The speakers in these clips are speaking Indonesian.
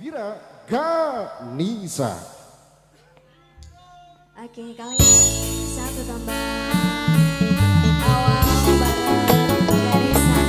Vira Ganisa. Oke, kali ini satu tambah awal bareng Garisa.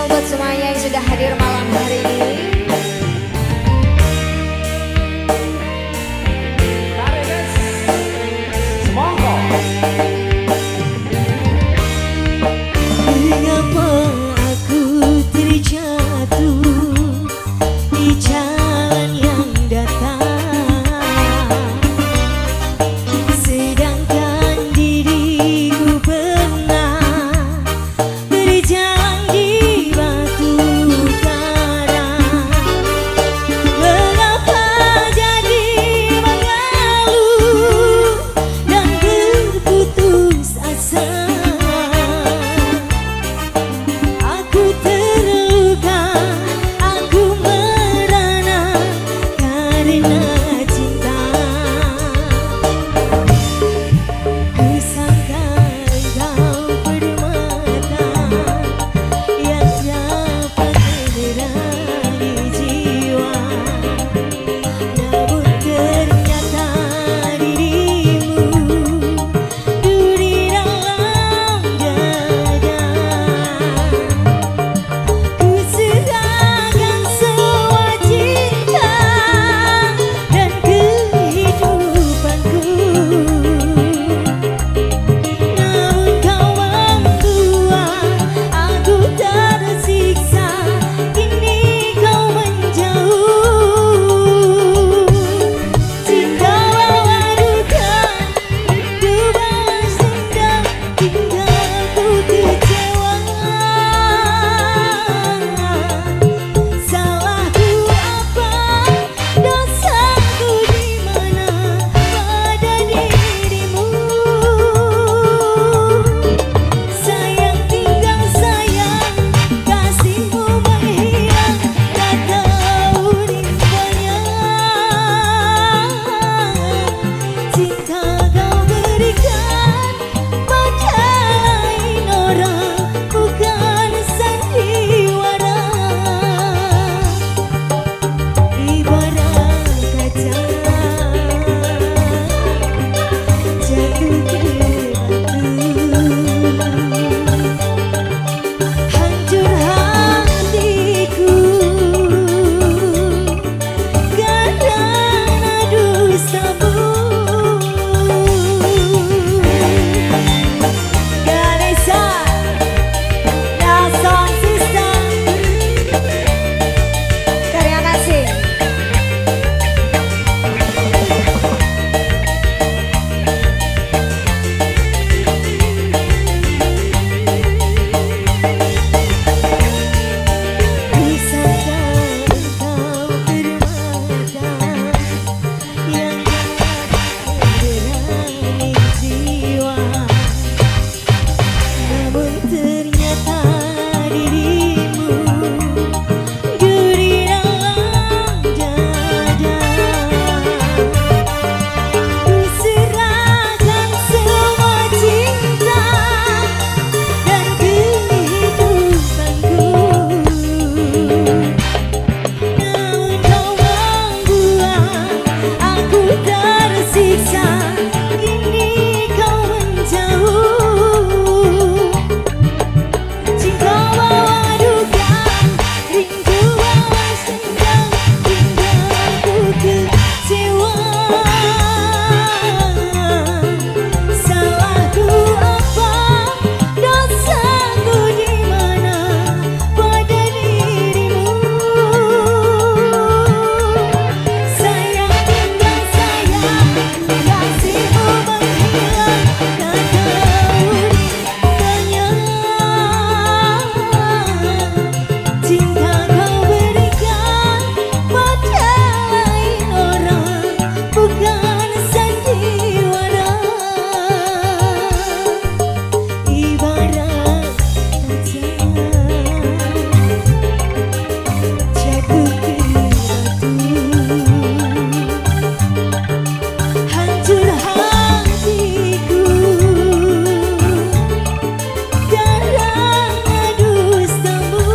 spesial buat semuanya yang sudah hadir malam hari ini. Mengapa aku terjatuh di jalan yang datar, sedangkan diriku pernah berjalan di batu karang. Mengapa jadi mengeluh dan berputus asa? Aku terluka, aku merana karena cinta. Kusangka kau permata yang dapat menerangi jiwa, namun ternyata dirimu duri dalam dada. Kuserahkan semua cinta dan kehidupanku, namun kau membuat aku tersiksa. Kini kau menjauh. Cinta bawa duka, rindu balas dendam, hingga ku kecewa. Salahku apa, dosaku di mana pada dirimu? Sayang tinggal sayang, kasihmu menghilang, tak tahu rimbanya. Cinta kau berikan pada lain orang, bukan sandiwara. Ibarat kaca jatuh ke batu, hancur hatiku karena dustamu. Ganesha, Nelson System. Terima kasih. Kusangka kau permata yang dapat menerangi jiwa, namun ternyata dirimu duri dalam dada. Kuserahkan semua cinta dan kehidupanku, namun kau membuat aku tersiksa. Kini kau menjauh. Cinta bawa duka, rindu balas dendam, hingga ku kecewa. Salahku apa, dosaku di mana pada dirimu? Sayang tinggal sayang, kasihmu menghilang, tak tahu rimbanya. Cinta kau berikan pada lain orang, bukan sandiwara. Ibarat kaca jatuh ke batu, hancur hatiku karena dustamu.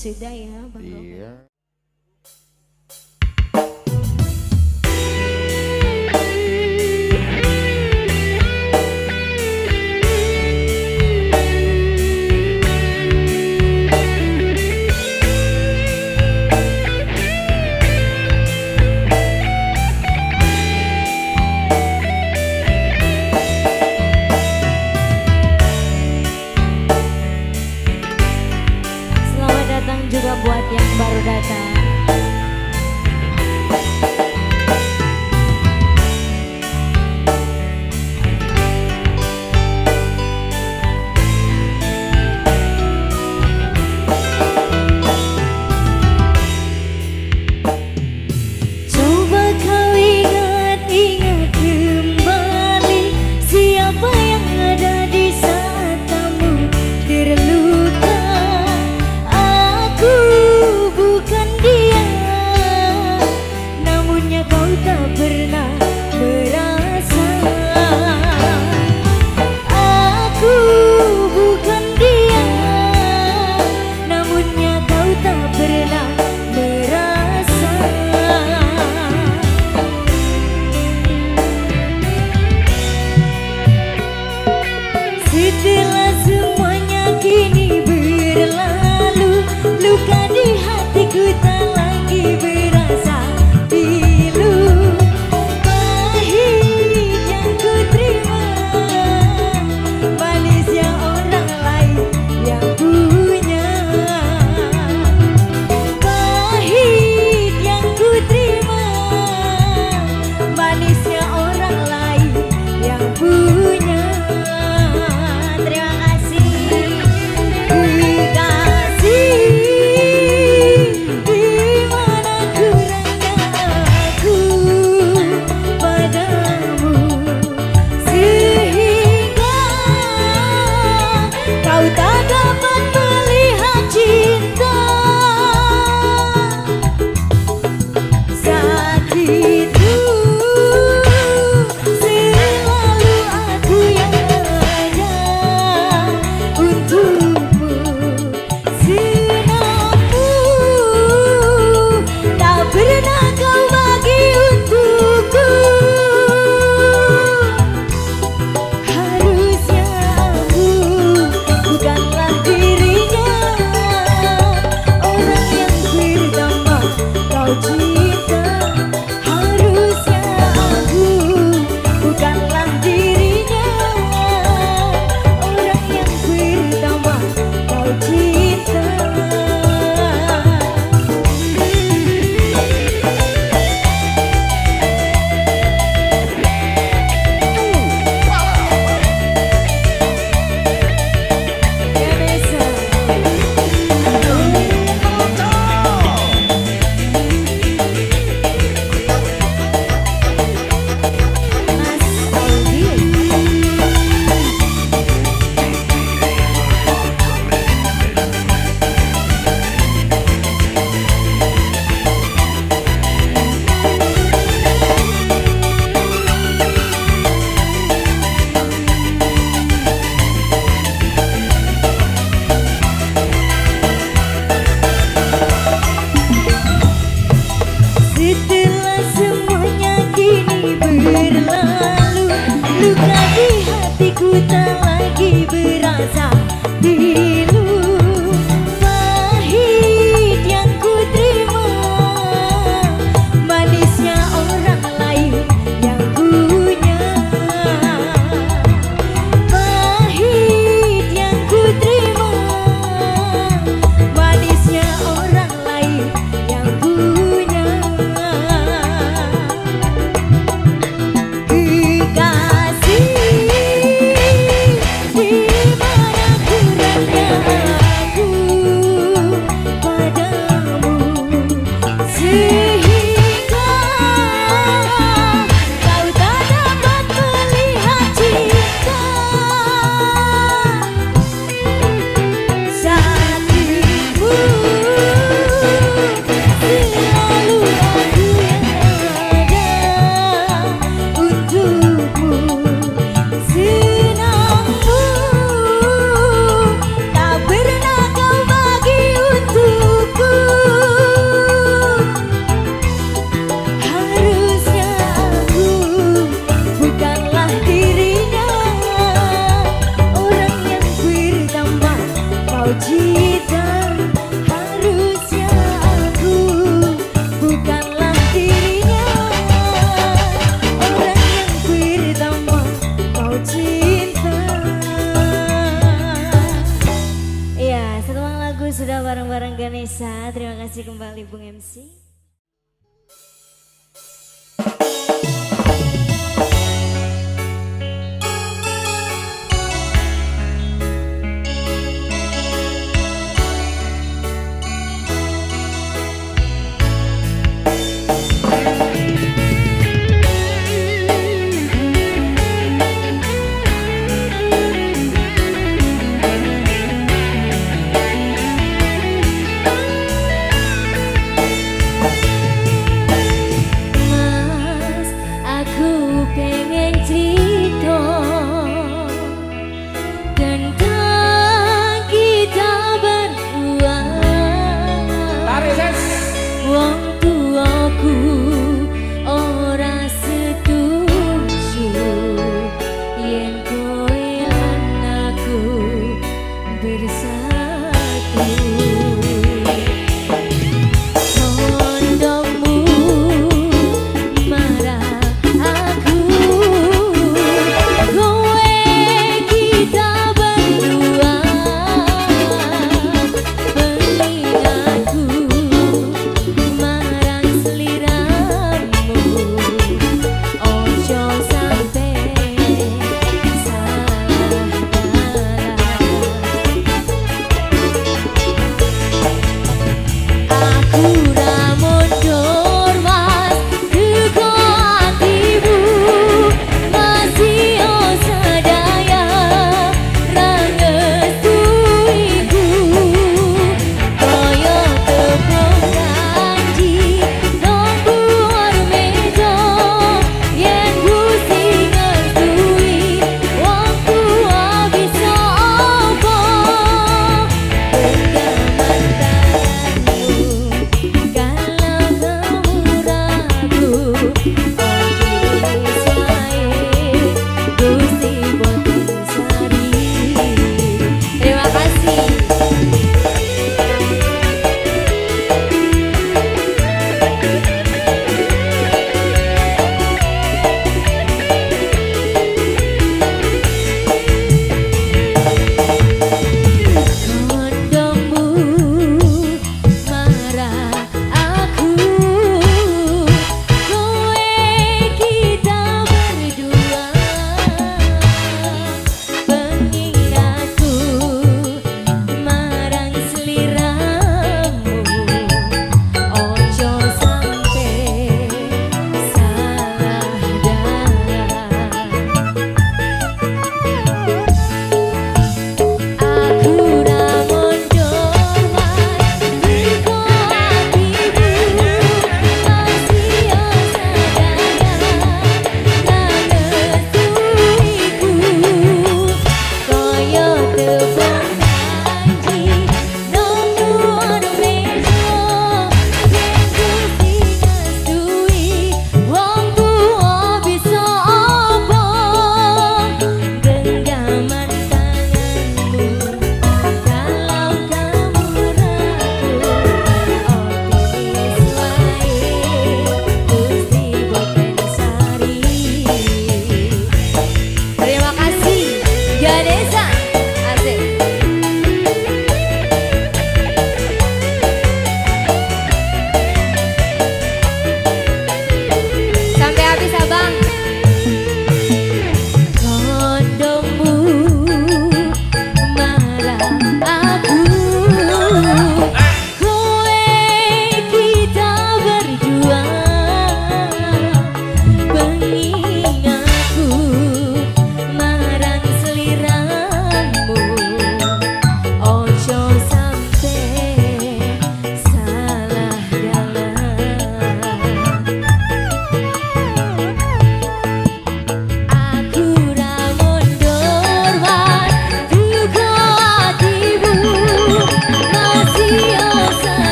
sudah ya Bang Rob. Iya. Selamat datang juga buat yang baru datang. Coba kau ingat-ingat kembali siapa yang ada di saat kamu terluka. Aku bukan dia, namunnya kau tak pernah merasa. Aku bukan dia, namunnya kau tak pernah merasa. Setelah semuanya kini berlalu, luka di hatiku tak lagi berasa pilu. Pahit yang ku terima, manisnya orang lain yang punya. Pahit yang ku terima, manisnya orang lain yang punya. Terima kasih. Kekasih, di mana kurangnya aku padamu, sehingga kau tak dapat melihat cinta. Saat itu selalu aku yang ada untukmu. Senangmu tak pernah kau bagi untukku. Harusnya aku bukanlah dirinya, orang yang pertama kau cinta. Harusnya aku bukanlah dirinya, orang yang pertama kau cinta. Vanessa, Mas Aldi. Setelah semuanya kini berlalu, luka di hatiku tak lagi berasa pilu. Pahit yang ku terima, manisnya orang lain yang punya. Pahit yang ku terima, manisnya orang lain yang punya. Kekasih, di mana kasih kembali Bung MC.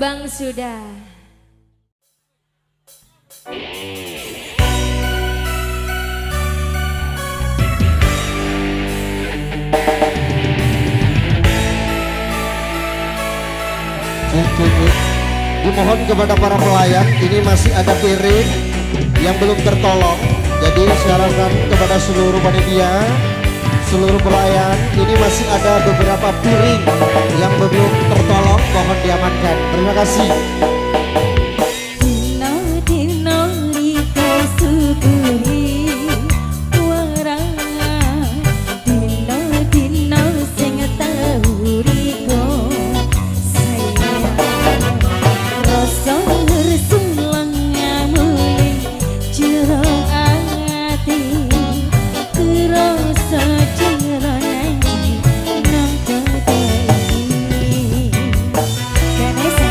Subang sudah. Dimohon kepada para pelayan, ini masih ada piring yang belum tertolong. Jadi saya harapkan kepada seluruh panitia, seluruh pelayan, ini masih ada beberapa piring yang belum tertolong, mohon diamankan. Terima kasih. Dino dino riko subuhi warang, dino dino sing tau riko sayang, rasa ngersulang ngamuling jero ati, kerasa jero nanti nang kedai. Ganesa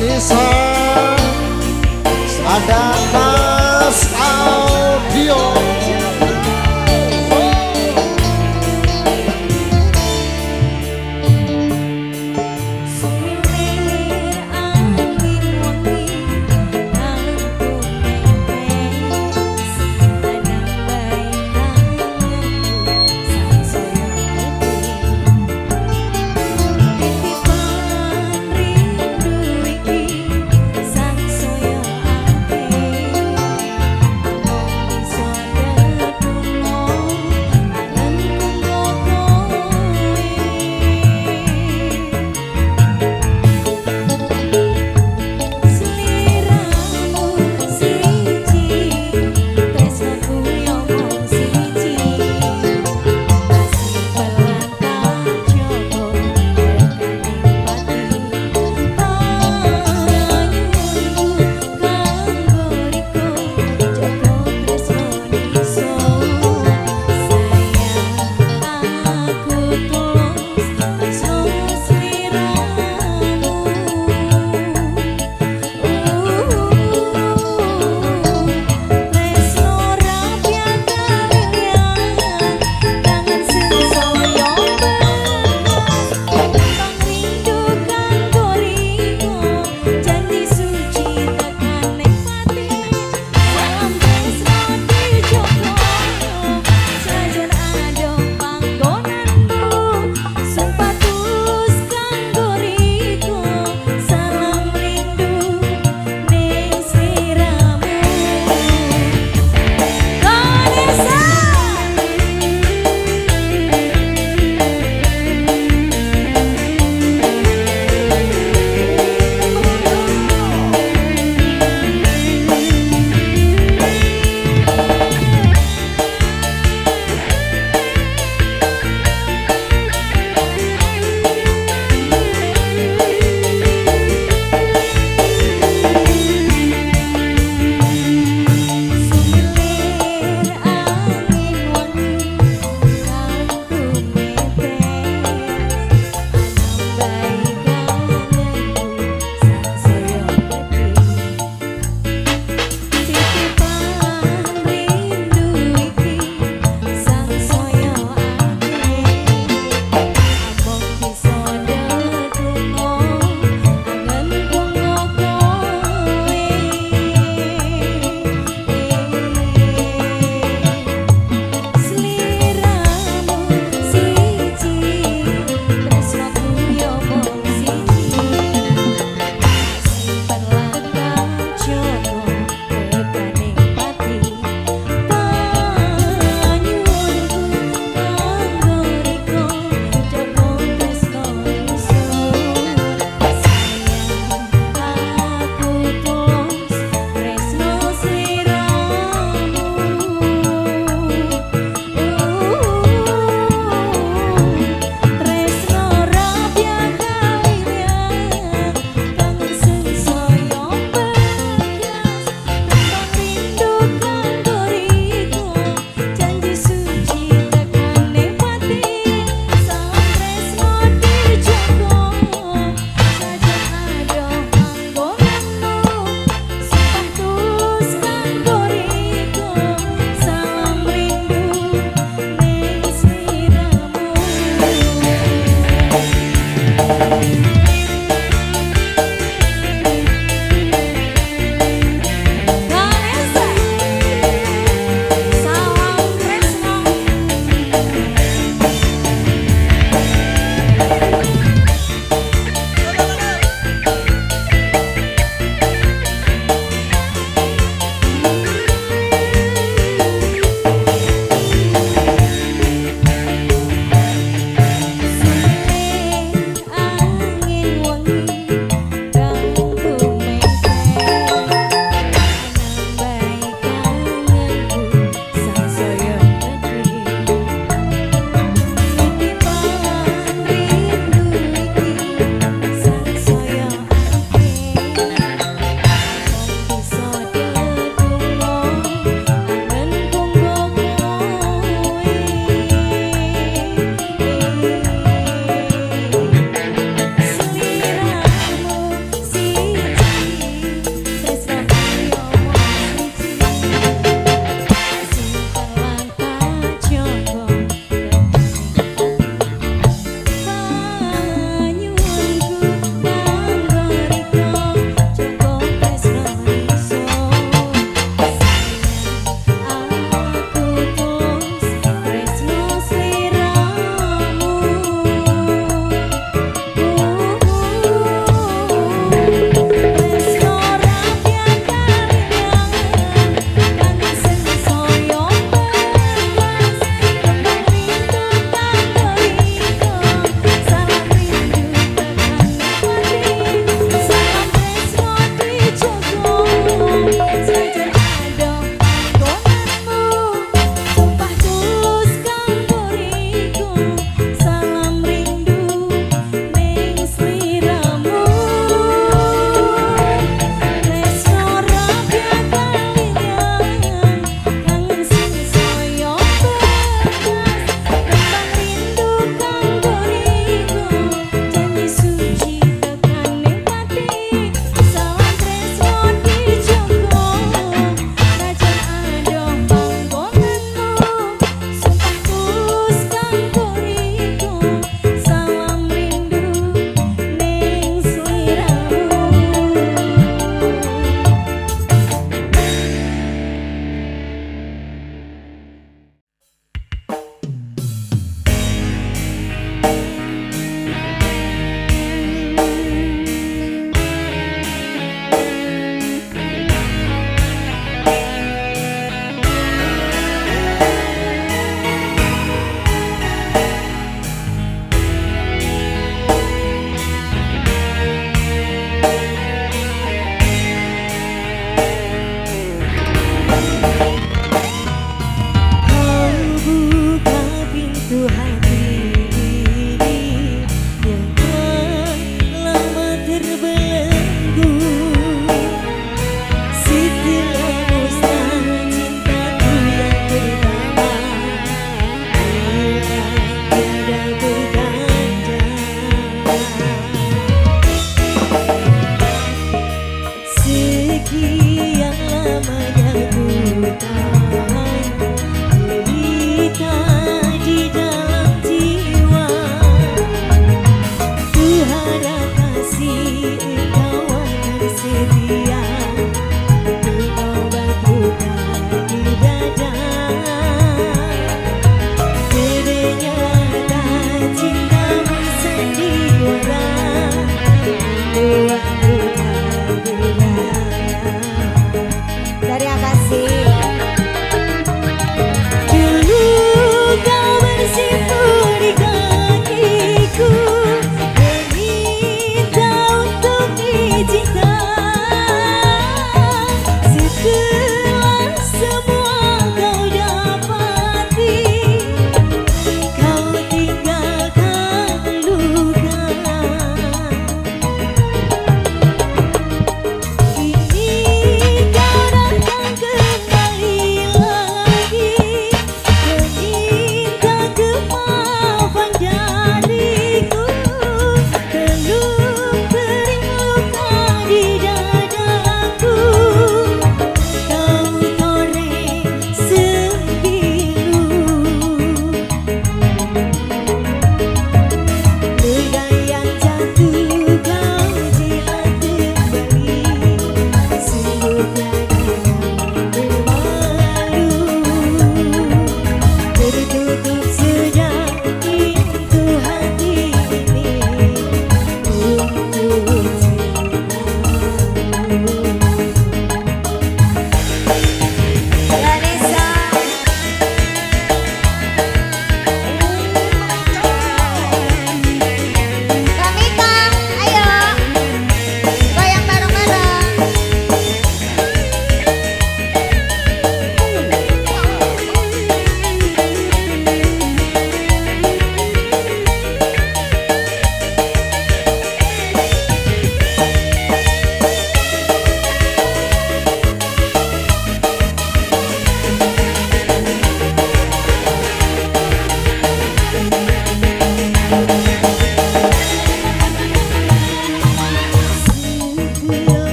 Nisa, ada Mas Audio.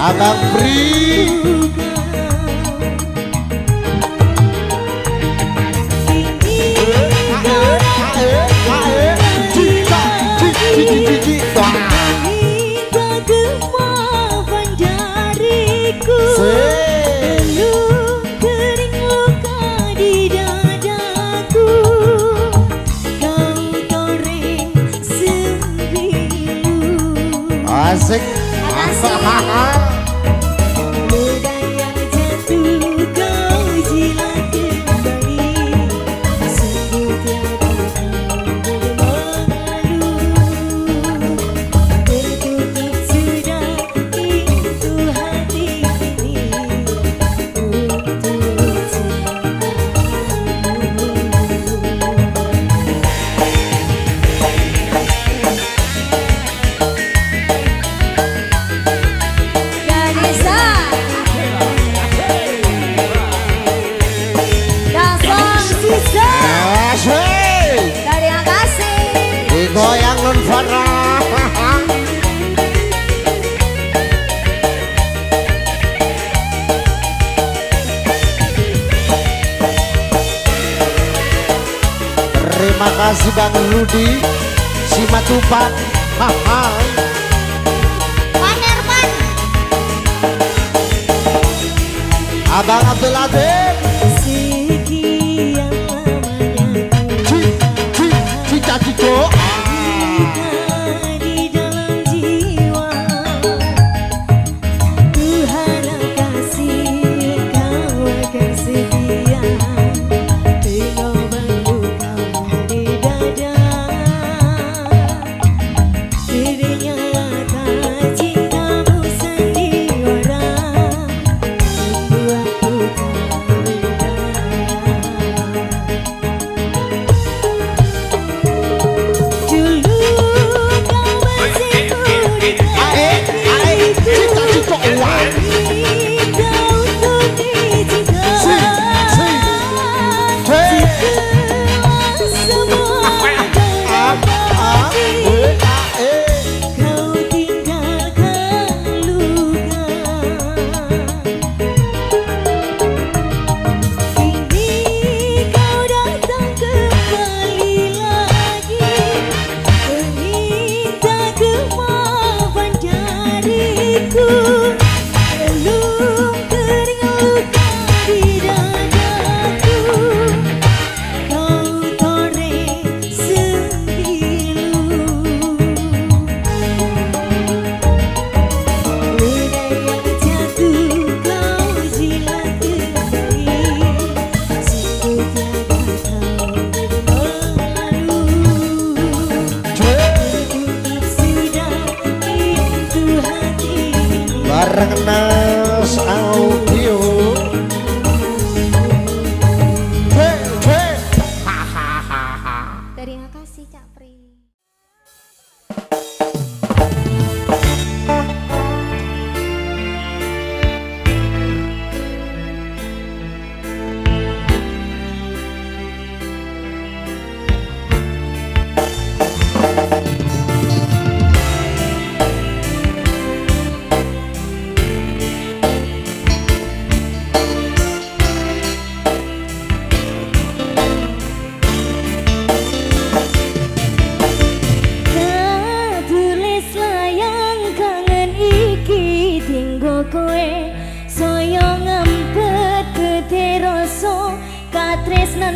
Abang Pri. Asik. Terima kasih. Digoyang non Farah. Terima kasih Bang Rudi Simatupan. Panerman. Abang Abdul Adib. Sekian lamanya Cita Cito. di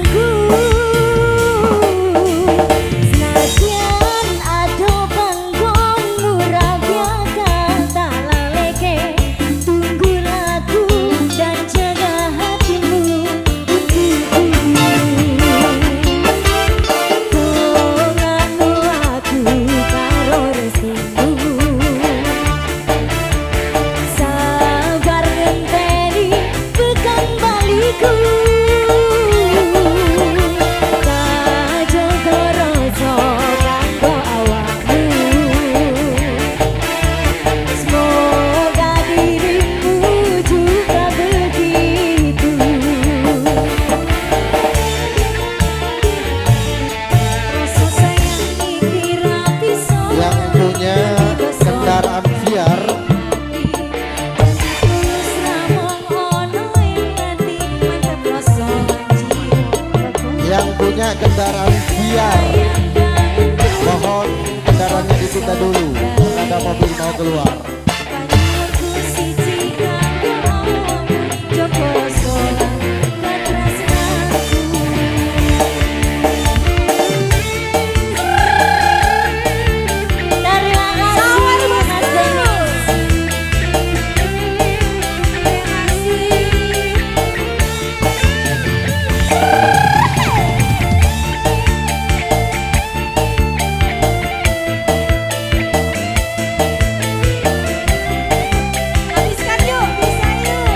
katresnanku. Senajan ado panggonmu raga tak laleke, tunggu lagu dan jaga hatimu untukku. Tongano aku karo restumu, sabar ngenteni bekang baliku. Kajaga rasa kanggo awakmu, semoga dirimu juga begitu. Rasa sayang iki ra bisa Yang punya kendaraan VR, tulus ramong ono ing ati mantep rasa jiwa. yang punya kendaraan VR, mohon kendaraannya ditunda dulu. Ada mobil mau keluar. Panyuwunku siji kanggo awakmu, Joko Solan katresnanku. Terima kasih Mas Denis. Habiskan yuk, bisa yuk.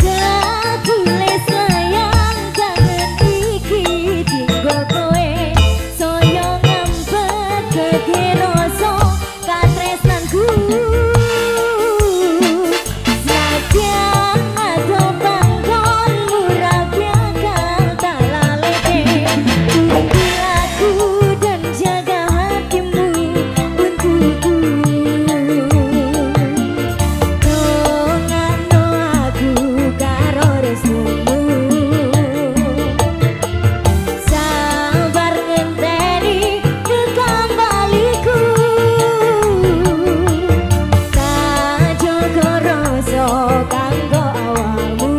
Gak tulis sayang kangen iki dinggo kowe, saya ngempet gede rasa katresnanku. Senajan ado panggonmu raga tak laleke, tunggu lagu dan jaga hatimu untukku. Tongano aku karo restumu, sabar ngenteni bekang baliku. Kajaga rasa kanggo awakmu,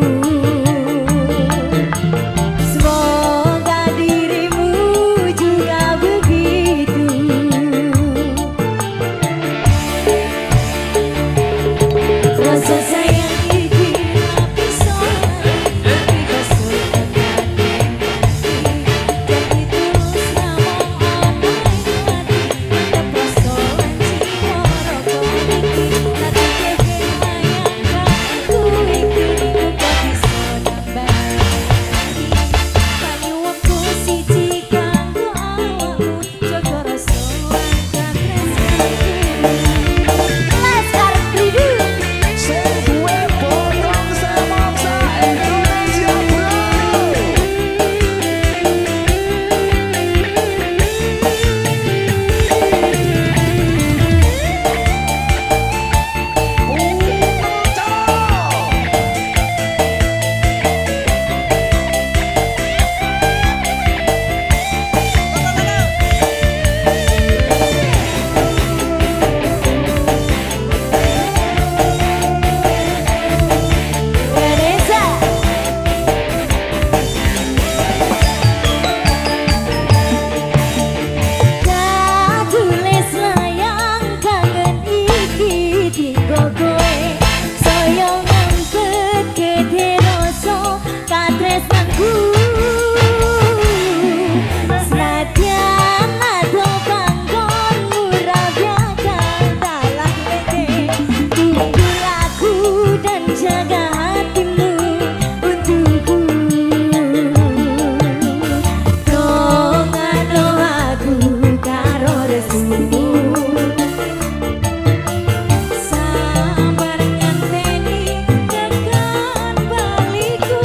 semoga dirimu juga begitu. Rasa sayang iki ra bisa tapi kesulitan jadi tulus namung ono ing ati mantep rasa jiwa roko iki. Tapi keke bayangkanku iki uga bisa nambah. Panyuwunku siji kanggo awakmu, Joko Solan katresnanku. Laskar Pridu. Vanessa. Gak tulis layang kangen iki dinggo kowe, saya ngempet gede rasa katresnanku. Senajan ado panggonmu raga tak laleke, tunggu lagu dan jaga hatimu untukku. Tongano aku karo restumu, sabar ngenteni tekan baliku.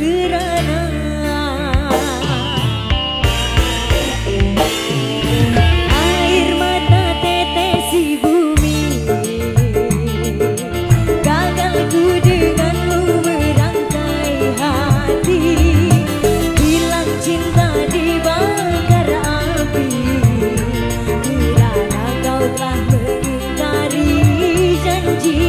kerana air mata tetesi bumi, gagal ku denganmu merangkai hati, hilang cinta dibakar api, kerana kau telah mengingkari janji.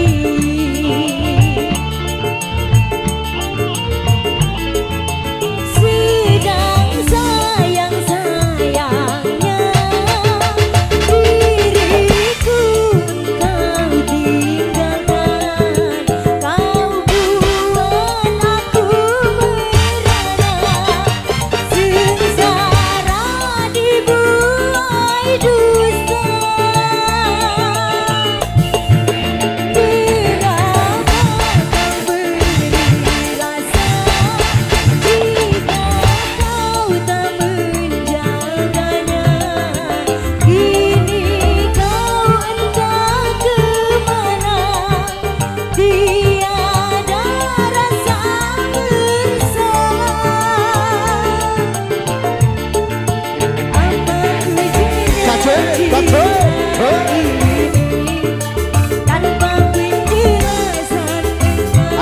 Sedang sayang-sayangnya diriku kau tinggalkan, kau buat aku merana, sengsara dibuai dusta.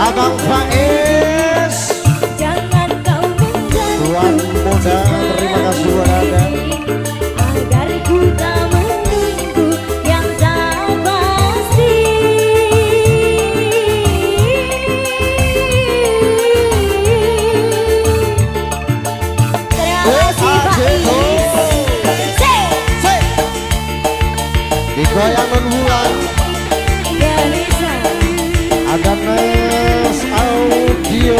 Abang Faiz, Jangan kau Tuan muda, terima kasih buat Anda. agar ku tak menunggu yang tak pasti. Terima kasih Pak Is. Digoyang non bulan, Ganesha. ada Mas Audio.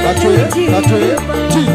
Baca ya, baca ya.